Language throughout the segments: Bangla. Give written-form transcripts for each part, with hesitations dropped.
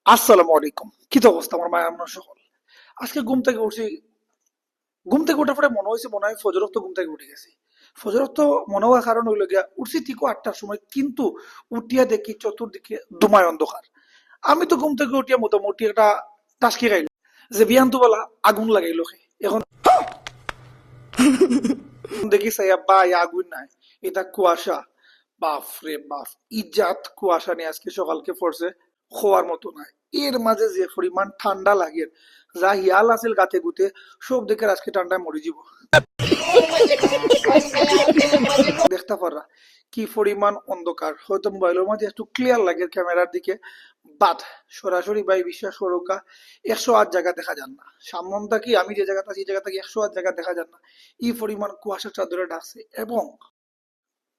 আসসালামু আলাইকুম। কি তো অবস্থা আমার মায়ের আমরা সকল? আজকে ঘুম থেকে উঠছি। ঘুম থেকে উঠার পরে মনে হয়েছে মনে হয় ফজরত তো ঘুম থেকে উঠে গেছি। ফজরত তো মনে হওয়ার কারণ হইলো গিয়া উঠছি ঠিক 8টার সময়, কিন্তু উঠিয়া দেখি চতুর্দিকে ধুমায় অন্ধকার। আমি তো ঘুম থেকে উঠিয়া মোটামুটি একটা টাসকি খাইলো যে বিয়ান্ত বেলা আগুন লাগাইলো কে। এখন দেখি সাইয়া ভাই আগুন নাই, এটা কুয়াশা। বাপ রে বাপ, ইজাত কুয়াশা নিয়ে আজকে সকালকে পড়ছে, খোয়ার মতো নাই। এর মাঝে যে পরিমাণ ঠান্ডা লাগে, যা হিয়াল আছিল গাতে গুতে সব দেখে আজকে ঠান্ডায় মরে যাব। দেখতে পাররা কি পরিমাণ অন্ধকার, হয়তো মোবাইলের মধ্যে একটু ক্লিয়ার লাগে ক্যামেরার দিকে, বাট সরাসরি ভাই বিশ্বাস করোকা 108 জায়গা দেখা যান না। সামন থাকি আমি যে জায়গাটা আছি, এই জায়গা থেকে 108 জায়গা দেখা যান না। এই পরিমাণ কুয়াশা চাদরে ঢাকছে, এবং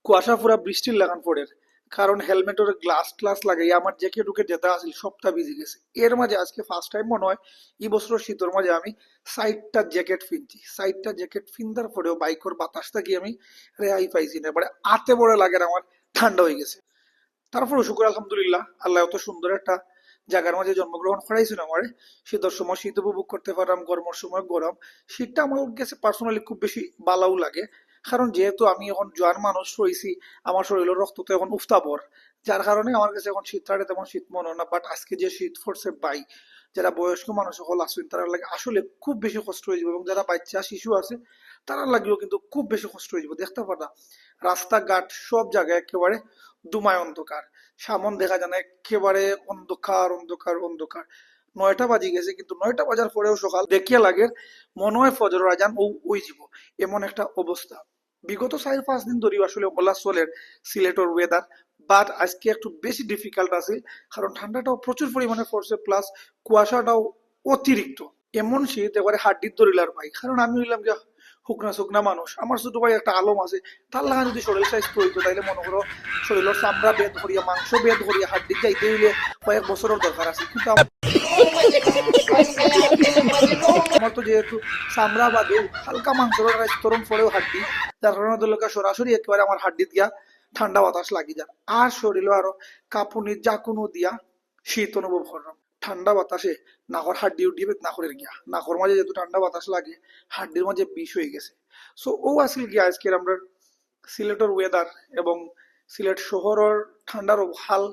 কুয়াশা পুরা বৃষ্টির লাগান পড়ে। কারণ হেলমেটের গ্লাস ক্লাস লাগাই আমার জ্যাকেট উকে যেটা আছিল সবটা ভিজে গেছে। এর মাঝে আজকে ফার্স্ট টাইম মনে হয় এই বছর শীতের মাঝে আমি সাইডটা জ্যাকেট কিনছি। সাইডটা জ্যাকেট কিনবার পরেও বাইকের বাতাসটা কি আমি রেহাই পাইছি না, এবারে আতে বড় লাগে আমার, ঠান্ডা হয়ে গেছে। তারপরে শুক্র আলহামদুলিল্লাহ, আল্লাহ এত সুন্দর একটা জায়গার মাঝে জন্মগ্রহণ করাইছিল আমারে। শীতের সময় শীত উপভোগ করতে পারলাম, গরমের সময় গরম। শীতটা আমার কাছে পার্সোনালি খুব বেশি ভালোও লাগে, কারণ যেহেতু আমি এখন জোয়ান মানুষ রয়েছি, আমার শরীরের রক্ত তো এখন উত্তাপর, যার কারণে আমার কাছে এখন শীতটারে তেমন শীত মনে হয় না। বাট আজকে যে শীত পড়ছে ভাই, যারা বয়স্ক মানুষ সকল আছেন তারা লাগে আসলে খুব বেশি কষ্ট হয়ে যাবে, এবং যারা বাচ্চা শিশু আছে তারা লাগলেও কিন্তু খুব বেশি কষ্ট হয়ে যাবে। দেখতে পারা রাস্তাঘাট সব জায়গায় একেবারে দুমায় অন্ধকার, সামন দেখা যায় না, একেবারে অন্ধকার অন্ধকার অন্ধকার। 9টা বাজি গেছে, কিন্তু 9টা বাজার পরেও সকাল দেখিয়া লাগে মনে হয় ফজর আজান ও ওই যাব, এমন একটা অবস্থা। বিগত 4-5 দিন ধরে আসলে ওলা চলের সিলেটের ওয়েদার, বাট আজকে একটু বেশি ডিফিকাল্ট আছে, কারণ ঠান্ডাটাও প্রচুর পরিমাণে পড়ছে, প্লাস কুয়াশাটাও অতিরিক্ত। এমন শীত এবারে হাড্ডির দরিলার ভাই, কারণ আমি হইলাম যে শুকনা শুকনা মানুষ, আমার ছোট ভাই একটা আলম আছে, তার লাগা যদি শরীর স্বাস্থ্য হইতো তাইলে মনে করো শরীরের চামড়া বেদ করিয়া মাংস বেদ করিয়া হাড্ডি যাইতে হইলে কয়েক বছরের দরকার আছে, কিন্তু আমার তো যেহেতু চামড়া বাদেও হালকা মাংসের স্তরণ পরেও হাড্ডি, যার কারণে তো লোকে সরাসরি একেবারে আমার হাড্ডি দিয়া ঠান্ডা বাতাস লাগি যায়, আর শরীরও আরো কাঁপুনি জাকুনো দিয়া শীত অনুভব করলাম। ঠান্ডা বাতাসে নাকর হাড্ডি উঠিবে, নাকরের গিয়া নাকর মাঝে যেহেতু ঠান্ডা বাতাস লাগে, হাড্ডির মাঝে বিষ হয়ে গেছে। সো ও আসিল গিয়া আজকের আমরা সিলেটের ওয়েদার, এবং সিলেট শহরের ঠান্ডার হাল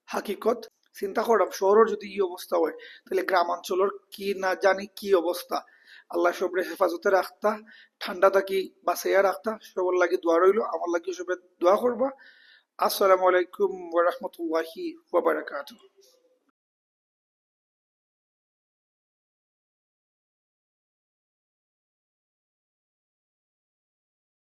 হাকিকত। চিন্তা করলাম শহরের যদি এই অবস্থা হয়, তাহলে গ্রামাঞ্চলের কি না জানি কি অবস্থা। আল্লাহ সবরে হেফাজতে রাখতা, ঠান্ডাটা কি বাঁচাইয়া রাখতা, সবার লাগে দোয়া রইল, আমার লাগে সবে দোয়া করবা। আসসালামু আলাইকুম ওয়া রাহমাতুল্লাহি ওয়া বারাকাতুহু।